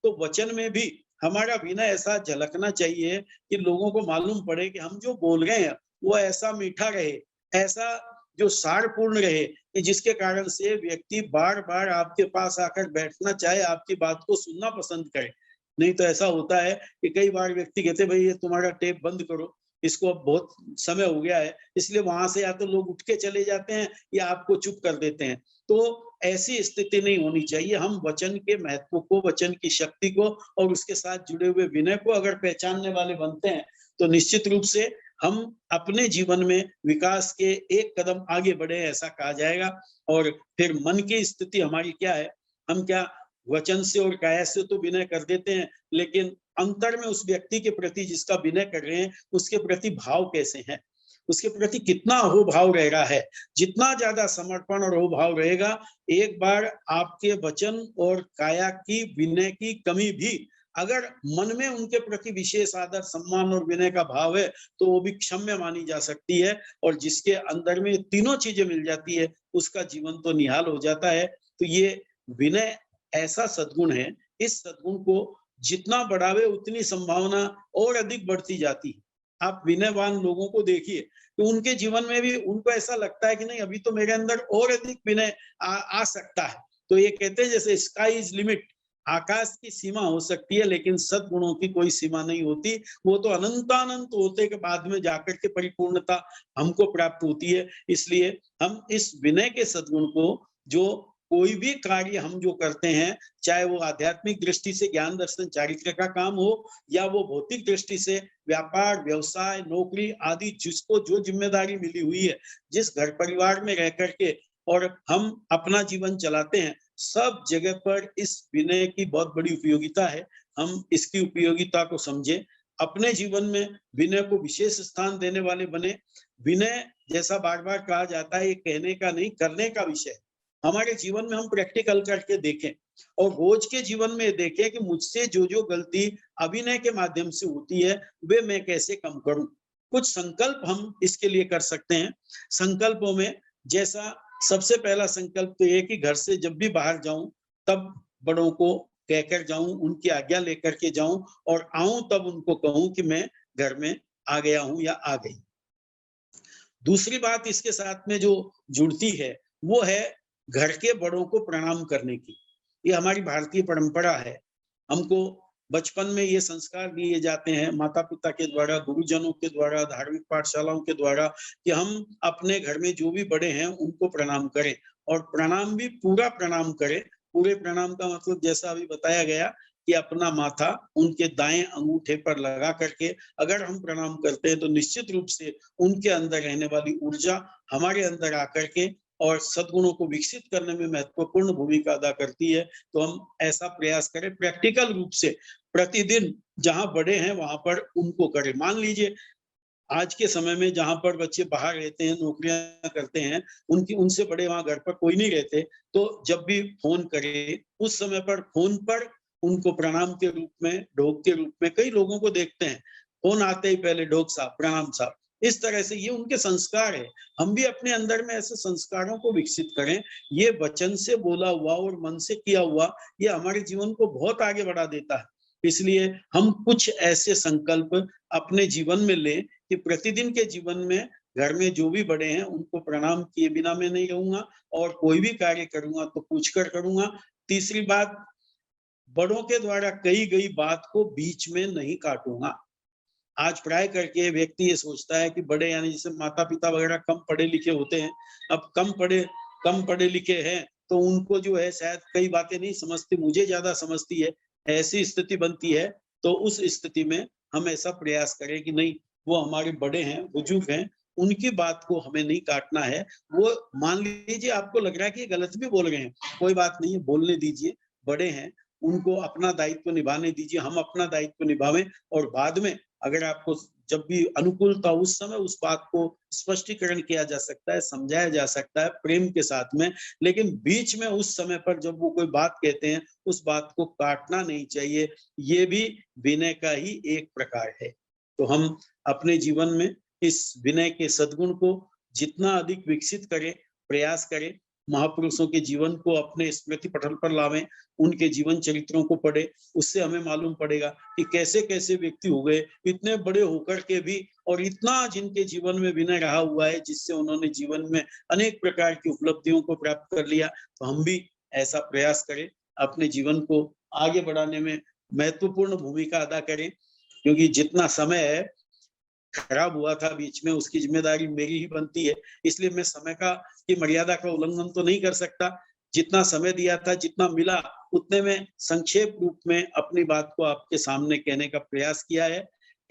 तो वचन में भी हमारा विनय ऐसा झलकना चाहिए कि लोगों को मालूम पड़े कि हम जो बोल रहे हैं वो ऐसा मीठा रहे, ऐसा जो सारपूर्ण रहे कि जिसके कारण से व्यक्ति बार बार आपके पास आकर बैठना चाहे, आपकी बात को सुनना पसंद करे। नहीं तो ऐसा होता है कि कई बार व्यक्ति कहते भाई ये तुम्हारा टेप बंद करो, इसको अब बहुत समय हो गया है, इसलिए वहां से या तो लोग उठ के चले जाते हैं या आपको चुप कर देते हैं। तो ऐसी स्थिति नहीं होनी चाहिए। हम वचन के महत्व को, वचन की शक्ति को और उसके साथ जुड़े हुए विनय को अगर पहचानने वाले बनते हैं तो निश्चित रूप से हम अपने जीवन में विकास के एक कदम आगे बढ़े, ऐसा कहा जाएगा। और फिर मन की स्थिति हमारी क्या है, हम क्या वचन से और काया से तो विनय कर देते हैं, लेकिन अंतर में उस व्यक्ति के प्रति जिसका विनय कर रहे हैं उसके प्रति भाव कैसे हैं, उसके प्रति कितना अहोभाव रह रहा है। जितना ज्यादा समर्पण और अहोभाव रहेगा, एक बार आपके वचन और काया की विनय की कमी भी अगर मन में उनके प्रति विशेष आदर, सम्मान और विनय का भाव है तो वो भी क्षम्य मानी जा सकती है। और जिसके अंदर में तीनों चीजें मिल जाती है उसका जीवन तो निहाल हो जाता है। तो ये विनय ऐसा सद्गुण है, इस सद्गुण को जितना बढ़ावे उतनी संभावना और अधिक बढ़ती जाती है। आप विनयवान लोगों को देखिए तो उनके जीवन में भी उनको ऐसा लगता है कि नहीं अभी तो मेरे अंदर और अधिक विनय आ सकता है। तो ये कहते हैं जैसे स्काई इज लिमिट, आकाश की सीमा हो सकती है लेकिन सद्गुणों की कोई सीमा नहीं होती। वो तो अनंतानंत होते के बाद में जाकर के परिपूर्णता हमको प्राप्त होती है। इसलिए हम इस विनय के सद्गुण को, जो कोई भी कार्य हम जो करते हैं, चाहे वो आध्यात्मिक दृष्टि से ज्ञान दर्शन चारित्र का काम हो या वो भौतिक दृष्टि से व्यापार, व्यवसाय, नौकरी आदि, जिसको जो जिम्मेदारी मिली हुई है, जिस घर परिवार में रह करके और हम अपना जीवन चलाते हैं, सब जगह पर इस विनय की बहुत बड़ी उपयोगिता है। हम इसकी उपयोगिता को समझें, अपने जीवन में विनय को विशेष स्थान देने वाले बने। विनय जैसा बार बार कहा जाता है, ये कहने का नहीं करने का विषय है। हमारे जीवन में हम प्रैक्टिकल करके देखें और रोज के जीवन में देखें कि मुझसे जो जो गलती अभिनय के माध्यम से होती है वे मैं कैसे कम करूं। कुछ संकल्प हम इसके लिए कर सकते हैं। संकल्पों में जैसा सबसे पहला संकल्प तो ये कि घर से जब भी बाहर जाऊं तब बड़ों को कहकर जाऊं, उनकी आज्ञा लेकर के जाऊं और आऊं तब उनको कहूं कि मैं घर में आ गया हूं या आ गई। दूसरी बात इसके साथ में जो जुड़ती है वो है घर के बड़ों को प्रणाम करने की। ये हमारी भारतीय परंपरा है। हमको बचपन में ये संस्कार दिए जाते हैं माता पिता के द्वारा, गुरुजनों के द्वारा, धार्मिक पाठशालाओं के द्वारा कि हम अपने घर में जो भी बड़े हैं उनको प्रणाम करें और प्रणाम भी पूरा प्रणाम करें। पूरे प्रणाम का मतलब जैसा अभी बताया गया कि अपना माथा उनके दाएं अंगूठे पर लगा करके अगर हम प्रणाम करते हैं तो निश्चित रूप से उनके अंदर रहने वाली ऊर्जा हमारे अंदर आकर के और सद्गुणों को विकसित करने में महत्वपूर्ण भूमिका अदा करती है। तो हम ऐसा प्रयास करें प्रैक्टिकल रूप से, प्रतिदिन जहां बड़े हैं वहां पर उनको करें। मान लीजिए आज के समय में जहां पर बच्चे बाहर रहते हैं, नौकरियां करते हैं, उनसे बड़े वहां घर पर कोई नहीं रहते, तो जब भी फोन करे उस समय पर फोन पर उनको प्रणाम के रूप में, ढोक के रूप में, कई लोगों को देखते हैं फोन आते ही पहले ढोक साहब, प्रणाम साहब, इस तरह से ये उनके संस्कार है। हम भी अपने अंदर में ऐसे संस्कारों को विकसित करें। ये वचन से बोला हुआ और मन से किया हुआ ये हमारे जीवन को बहुत आगे बढ़ा देता है। इसलिए हम कुछ ऐसे संकल्प अपने जीवन में लें कि प्रतिदिन के जीवन में घर में जो भी बड़े हैं उनको प्रणाम किए बिना मैं नहीं रहूंगा और कोई भी कार्य करूंगा तो पूछकर करूंगा। तीसरी बात, बड़ों के द्वारा कही गई बात को बीच में नहीं काटूंगा। आज प्राय करके व्यक्ति ये सोचता है कि बड़े यानी जैसे माता पिता वगैरह कम पढ़े लिखे होते हैं, अब कम पढ़े लिखे हैं तो उनको जो है शायद कई बातें नहीं समझती, मुझे ज्यादा समझती है, ऐसी स्थिति बनती है। तो उस स्थिति में हम ऐसा प्रयास करें कि नहीं, वो हमारे बड़े हैं, बुजुर्ग हैं, उनकी बात को हमें नहीं काटना है। वो मान लीजिए आपको लग रहा है कि गलत भी बोल रहे हैं, कोई बात नहीं है, बोलने दीजिए, बड़े हैं, उनको अपना दायित्व निभाने दीजिए, हम अपना दायित्व निभावें और बाद में अगर आपको जब भी अनुकूलता उस समय उस बात को स्पष्टीकरण किया जा सकता है, समझाया जा सकता है प्रेम के साथ में। लेकिन बीच में उस समय पर जब वो कोई बात कहते हैं उस बात को काटना नहीं चाहिए। ये भी विनय का ही एक प्रकार है। तो हम अपने जीवन में इस विनय के सद्गुण को जितना अधिक विकसित करें, प्रयास करें। महापुरुषों के जीवन को अपने स्मृति पटल पर लावें, उनके जीवन चरित्रों को पढ़े, उससे हमें मालूम पड़ेगा कि कैसे कैसे व्यक्ति हो गए इतने बड़े होकर के भी, और इतना जिनके जीवन में विनय रहा हुआ है जिससे उन्होंने जीवन में अनेक प्रकार की उपलब्धियों को प्राप्त कर लिया। तो हम भी ऐसा प्रयास करें, अपने जीवन को आगे बढ़ाने में महत्वपूर्ण भूमिका अदा करें, क्योंकि जितना समय है खराब हुआ था बीच में उसकी जिम्मेदारी मेरी ही बनती है, इसलिए मैं समय का की मर्यादा का उल्लंघन तो नहीं कर सकता। जितना समय दिया था, जितना मिला, उतने में संक्षेप रूप में अपनी बात को आपके सामने कहने का प्रयास किया है।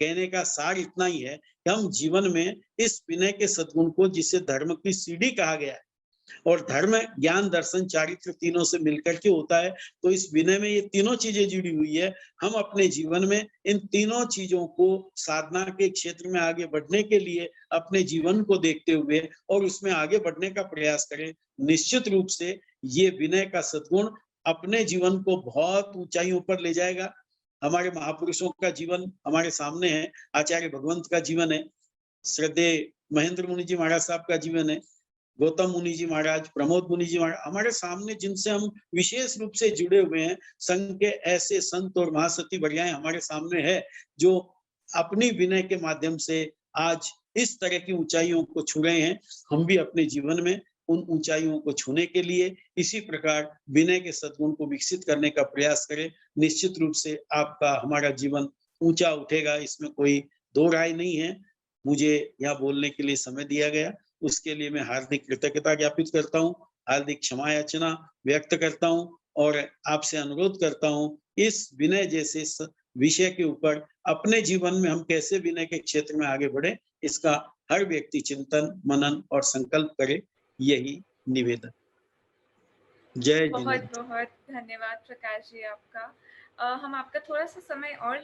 कहने का सार इतना ही है कि हम जीवन में इस विनय के सद्गुण को, जिसे धर्म की सीढ़ी कहा गया है, और धर्म ज्ञान दर्शन चारित्र तीनों से मिलकर के होता है, तो इस विनय में ये तीनों चीजें जुड़ी हुई है। हम अपने जीवन में इन तीनों चीजों को साधना के क्षेत्र में आगे बढ़ने के लिए अपने जीवन को देखते हुए और उसमें आगे बढ़ने का प्रयास करें। निश्चित रूप से ये विनय का सद्गुण अपने जीवन को बहुत ऊंचाइयों पर ले जाएगा। हमारे महापुरुषों का जीवन हमारे सामने है, आचार्य भगवंत का जीवन है, श्रद्धेय महेंद्र मुनि जी महाराज साहब का जीवन है, गौतम मुनि जी महाराज, प्रमोद मुनि जी महाराज हमारे सामने, जिनसे हम विशेष रूप से जुड़े हुए हैं। संघ के ऐसे संत और महासती वरियाएं हमारे सामने है जो अपनी विनय के माध्यम से आज इस तरह की ऊंचाइयों को छू रहे हैं। हम भी अपने जीवन में उन ऊंचाइयों को छूने के लिए इसी प्रकार विनय के सद्गुण को विकसित करने का प्रयास करें। निश्चित रूप से आपका हमारा जीवन ऊंचा उठेगा, इसमें कोई दो राय नहीं है। मुझे यहाँ बोलने के लिए समय दिया गया, उसके लिए मैं हार्दिक कृतज्ञता ज्ञापित करता हूँ, हार्दिक क्षमा याचना व्यक्त करता हूँ और आपसे अनुरोध करता हूँ, इस विनय जैसे विषय के ऊपर अपने जीवन में हम कैसे विनय के क्षेत्र में आगे बढ़े, इसका हर व्यक्ति चिंतन, मनन और संकल्प करे, यही निवेदन। जय बहुत जिनेन्द्र। बहुत धन्यवाद प्रकाश जी आपका। हम आपका थोड़ा सा समय और